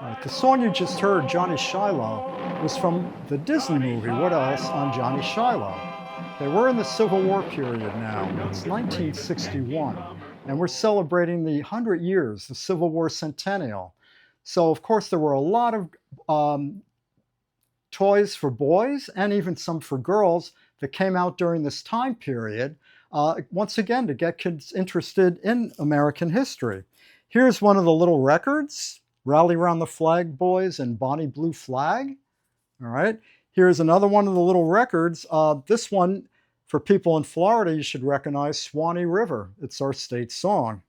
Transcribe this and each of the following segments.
The song you just heard, Johnny Shiloh, was from the Disney movie, What Else on Johnny Shiloh? Okay, we're in the Civil War period now. It's 1961, and we're celebrating the 100 years, the Civil War centennial. So, of course, there were a lot of toys for boys and even some for girls that came out during this time period, once again, to get kids interested in American history. Here's one of the little records, Rally Round the Flag Boys and Bonnie Blue Flag. All right. Here's another one of the little records. This one, for people in Florida, you should recognize Swanee River. It's our state song.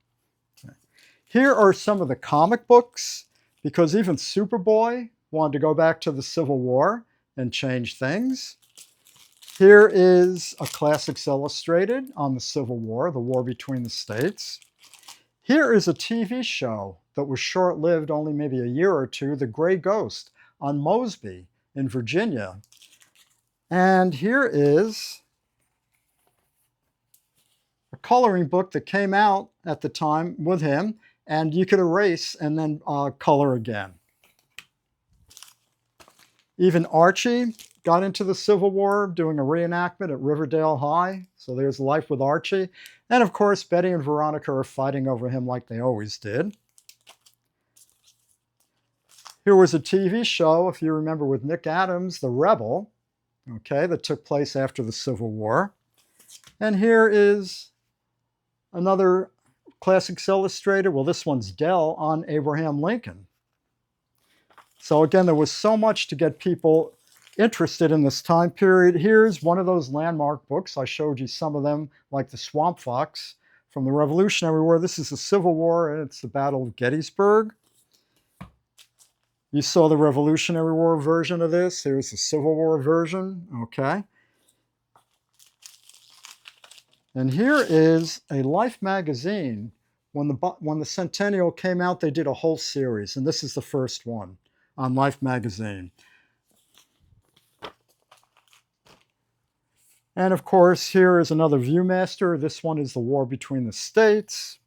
Okay. Here are some of the comic books, because even Superboy wanted to go back to the Civil War and change things. Here is a Classics Illustrated on the Civil War, the war between the states. Here is a TV show that was short-lived, only maybe a year or two, The Gray Ghost on Mosby in Virginia. And here is a coloring book that came out at the time with him, and you could erase and then color again. Even Archie got into the Civil War doing a reenactment at Riverdale High. So there's Life with Archie. And of course, Betty and Veronica are fighting over him like they always did. Here was a TV show, if you remember, with Nick Adams, The Rebel, okay, that took place after the Civil War. And here is another Classics Illustrated. Well, this one's Dell on Abraham Lincoln. So again, there was so much to get people interested in this time period. Here's one of those landmark books. I showed you some of them, like the Swamp Fox from the Revolutionary War. This is the Civil War, and it's the Battle of Gettysburg. You saw the Revolutionary War version of this. Here's the Civil War version, okay? And here is a Life magazine. When the Centennial came out, they did a whole series, and this is the first one on Life magazine. And of course, here is another Viewmaster. This one is the war between the states.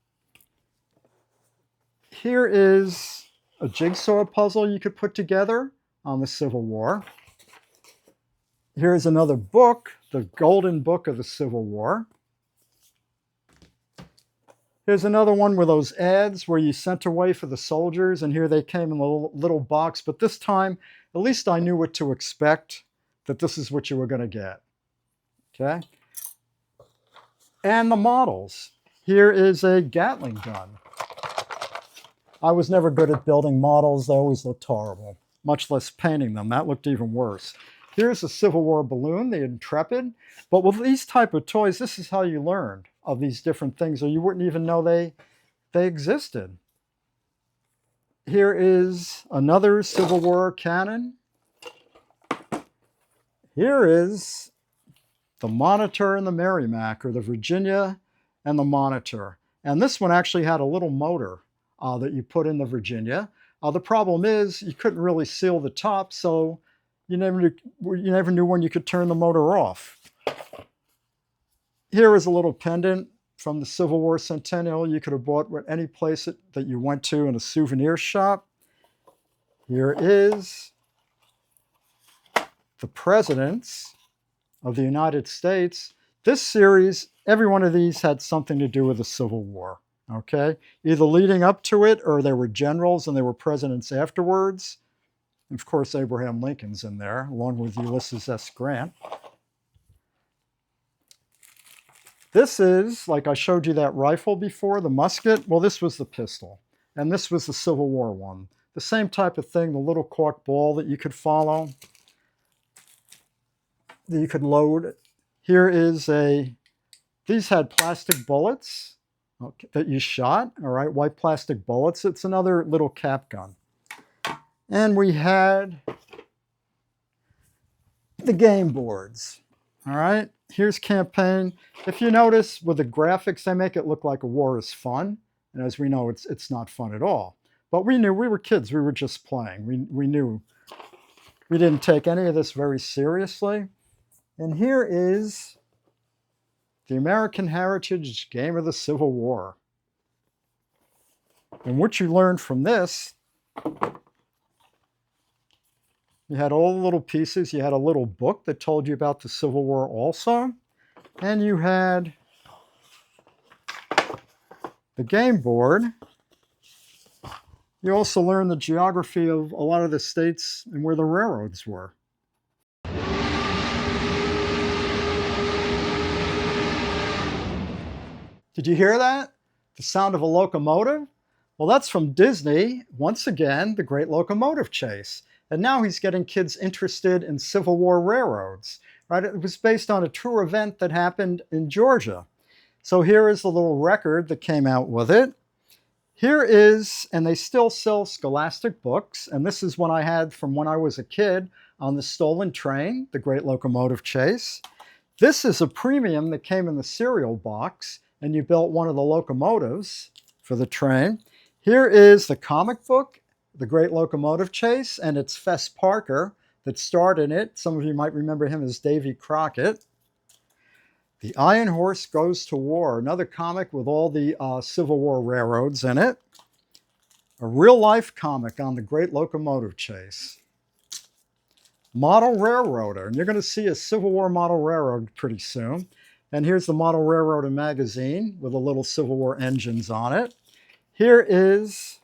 Here is a jigsaw puzzle you could put together on the Civil War. Here's another book, the Golden Book of the Civil War. Here's another one with those ads where you sent away for the soldiers, and here they came in a little box, but this time, at least I knew what to expect, that this is what you were going to get. Okay? And the models. Here is a Gatling gun. I was never good at building models. They always looked horrible, much less painting them. That looked even worse. Here's a Civil War balloon, the Intrepid. But with these type of toys, this is how you learned of these different things, or you wouldn't even know they existed. Here is another Civil War cannon. Here is the Monitor and the Merrimack, or the Virginia and the Monitor. And this one actually had a little motor that you put in the Virginia. The problem is you couldn't really seal the top, so you never knew when you could turn the motor off. Here is a little pendant from the Civil War Centennial you could have bought at any place that you went to in a souvenir shop. Here is the presidents of the United States. This series, every one of these had something to do with the Civil War, okay? Either leading up to it, or they were generals and they were presidents afterwards. Of course, Abraham Lincoln's in there, along with Ulysses S. Grant. This is, like I showed you that rifle before, the musket. Well, this was the pistol, and this was the Civil War one. The same type of thing, the little cork ball that you could follow, that you could load. Here is these had plastic bullets, okay, that you shot, all right, white plastic bullets. It's another little cap gun. And we had the game boards, all right? Here's Campaign. If you notice, with the graphics, they make it look like a war is fun. And as we know, it's not fun at all. But we knew, we were kids, we were just playing. We knew we didn't take any of this very seriously. And here is the American Heritage Game of the Civil War. And what you learned from this You had all the little pieces. You had a little book that told you about the Civil War also. And you had the game board. You also learned the geography of a lot of the states and where the railroads were. Did you hear that? The sound of a locomotive? Well, that's from Disney. Once again, the Great Locomotive Chase. And now he's getting kids interested in Civil War railroads, right? It was based on a true event that happened in Georgia. So here is the little record that came out with it. Here is, and they still sell Scholastic books, and this is one I had from when I was a kid on the Stolen Train, the Great Locomotive Chase. This is a premium that came in the cereal box, and you built one of the locomotives for the train. Here is the comic book, The Great Locomotive Chase, and it's Fess Parker that starred in it. Some of you might remember him as Davy Crockett. The Iron Horse Goes to War, another comic with all the Civil War railroads in it. A real-life comic on the Great Locomotive Chase. Model Railroader, and you're going to see a Civil War model railroad pretty soon. And here's the Model Railroader magazine with the little Civil War engines on it. Here is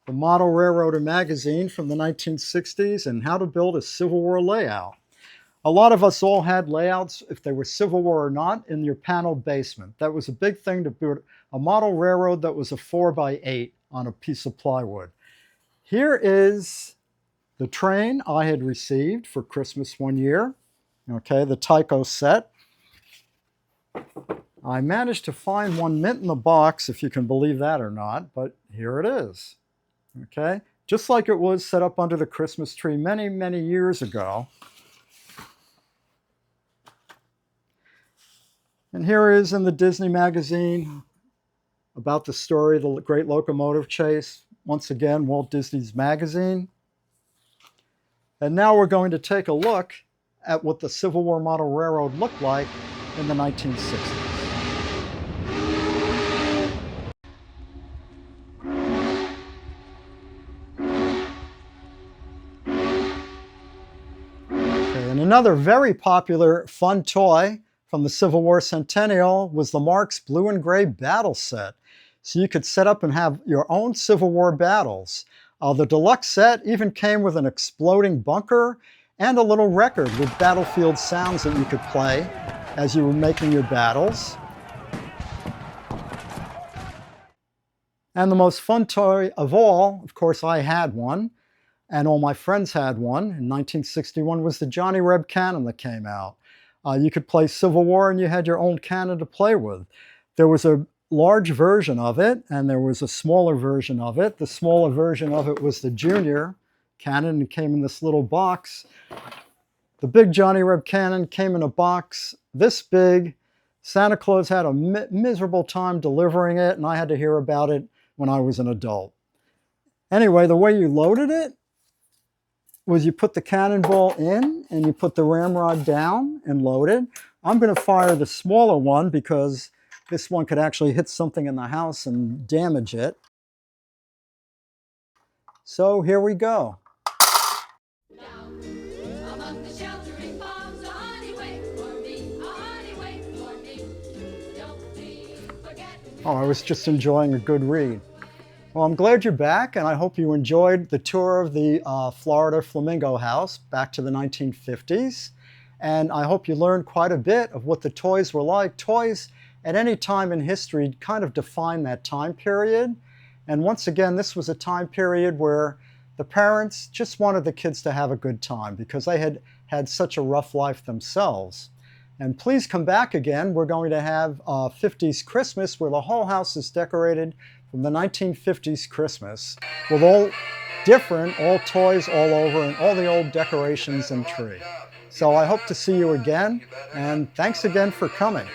the Model Railroader magazine from the 1960s and how to build a Civil War layout. A lot of us all had layouts, if they were Civil War or not, in your paneled basement. That was a big thing to build a model railroad that was a 4x8 on a piece of plywood. Here is the train I had received for Christmas one year. Okay, the Tyco set. I managed to find one mint in the box, if you can believe that or not, but here it is. Okay, just like it was set up under the Christmas tree many, many years ago. And here is in the Disney magazine about the story of the Great Locomotive Chase. Once again, Walt Disney's magazine. And now we're going to take a look at what the Civil War model railroad looked like in the 1960s. Okay, and another very popular fun toy from the Civil War Centennial was the Marx Blue and Gray battle set. So you could set up and have your own Civil War battles. The deluxe set even came with an exploding bunker and a little record with battlefield sounds that you could play as you were making your battles. And the most fun toy of all, of course I had one, and all my friends had one in 1961, was the Johnny Reb cannon that came out. You could play Civil War and you had your own cannon to play with. There was a large version of it and there was a smaller version of it. The smaller version of it was the Junior cannon and came in this little box. The big Johnny Reb cannon came in a box this big. Santa Claus had a miserable time delivering it and I had to hear about it when I was an adult. Anyway, the way you loaded it was you put the cannonball in and you put the ramrod down and load it. I'm going to fire the smaller one because this one could actually hit something in the house and damage it. So here we go. Oh, I was just enjoying a good read. Well, I'm glad you're back, and I hope you enjoyed the tour of the Florida Flamingo House back to the 1950s. And I hope you learned quite a bit of what the toys were like. Toys at any time in history kind of define that time period. And once again, this was a time period where the parents just wanted the kids to have a good time because they had had such a rough life themselves. And please come back again. We're going to have 50s Christmas where the whole house is decorated from the 1950s Christmas with all different, all toys all over and all the old decorations and tree. So I hope to see you again, and thanks again for coming.